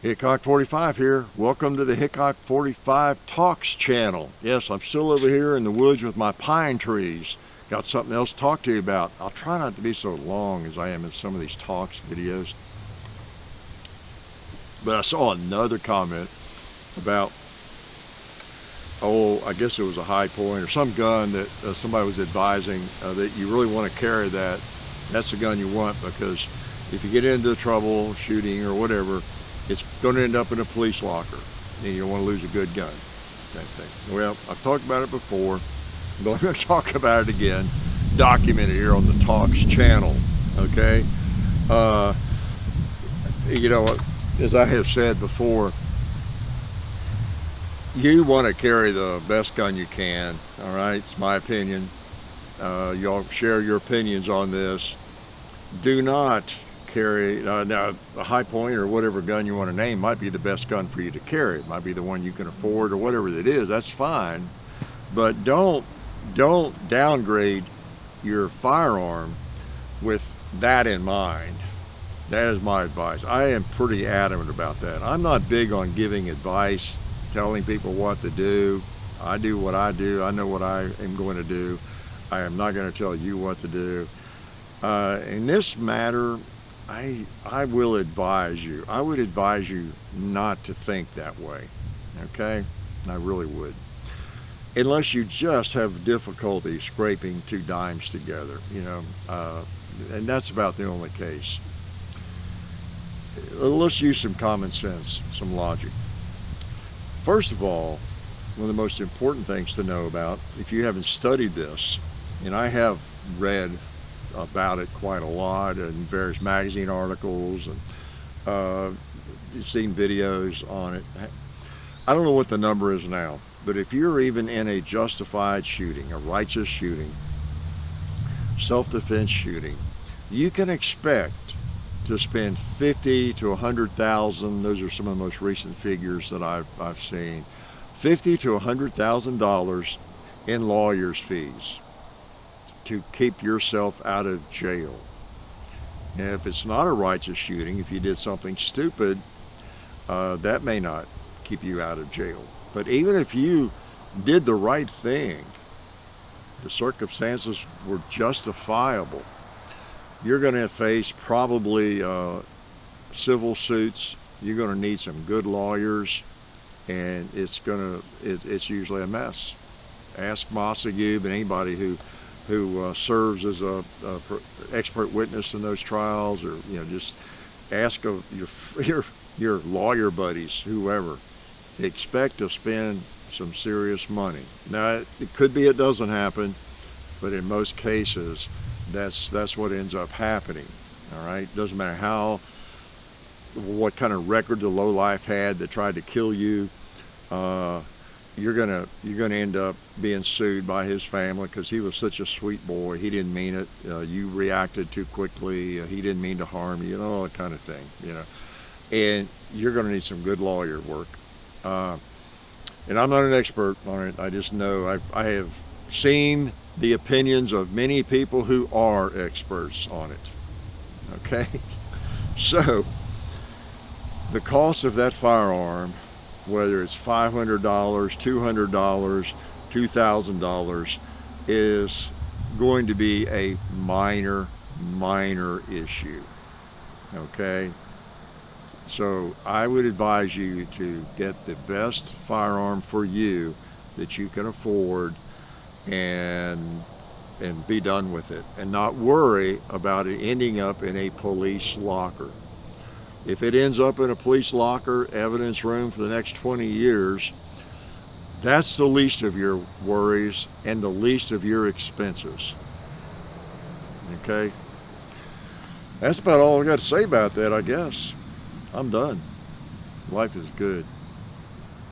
Hickok 45 here. Welcome to the Hickok 45 Talks channel. Yes, I'm still over here in the woods with my pine trees. Got something else to talk to you about. I'll try not to be so long as I am in some of these talks videos. But I saw another comment about, I guess it was a high point or some gun that somebody was advising that you really want to carry that. That's the gun you want, because if you get into trouble, shooting or whatever, it's going to end up in a police locker, and you don't want to lose a good gun. That thing. Well, I've talked about it before, but I'm going to talk about it again, documented here on the Talks channel. Okay, you know, as I have said before, you want to carry the best gun you can. All right, it's my opinion. Y'all share your opinions on this. Do not carry, now a high point or whatever gun you want to name might be the best gun for you to carry. It might be the one you can afford or whatever it is. That's fine, but don't downgrade your firearm with that in mind. That is my advice. I am pretty adamant about that. I'm not big on giving advice, telling people what to do. I do what I do. I know what I am going to do. I am not going to tell you what to do. In this matter, I will advise you. I would advise you not to think that way, okay? I really would. Unless you just have difficulty scraping two dimes together, you know, and that's about the only case. Let's use some common sense, some logic. First of all, one of the most important things to know about, if you haven't studied this, and I have read about it quite a lot in various magazine articles, and seen videos on it. I don't know what the number is now, but if you're even in a justified shooting, a righteous shooting, self-defense shooting, you can expect to spend $50,000 to $100,000. Those are some of the most recent figures that I've seen. $50,000 to $100,000 in lawyers' fees to keep yourself out of jail. And if it's not a righteous shooting, if you did something stupid, that may not keep you out of jail. But even if you did the right thing, the circumstances were justifiable, you're going to face probably civil suits. You're going to need some good lawyers, and it's usually a mess. Ask Masagub and anybody who serves as a expert witness in those trials, or just ask of your lawyer buddies, whoever. Expect to spend some serious money. Now it could be it doesn't happen, but in most cases that's what ends up happening. All right, doesn't matter what kind of record the lowlife had that tried to kill you. You're gonna end up being sued by his family because he was such a sweet boy. He didn't mean it. You reacted too quickly. He didn't mean to harm you. All that kind of thing. And you're gonna need some good lawyer work. And I'm not an expert on it. I just know I have seen the opinions of many people who are experts on it. Okay, so the cost of that firearm, whether it's $500, $200, $2,000, is going to be a minor issue. Okay, so I would advise you to get the best firearm for you that you can afford, and be done with it, and not worry about it ending up in a police locker. If it ends up in a police locker, evidence room for the next 20 years, that's the least of your worries and the least of your expenses. Okay? That's about all I got to say about that, I guess. I'm done. Life is good.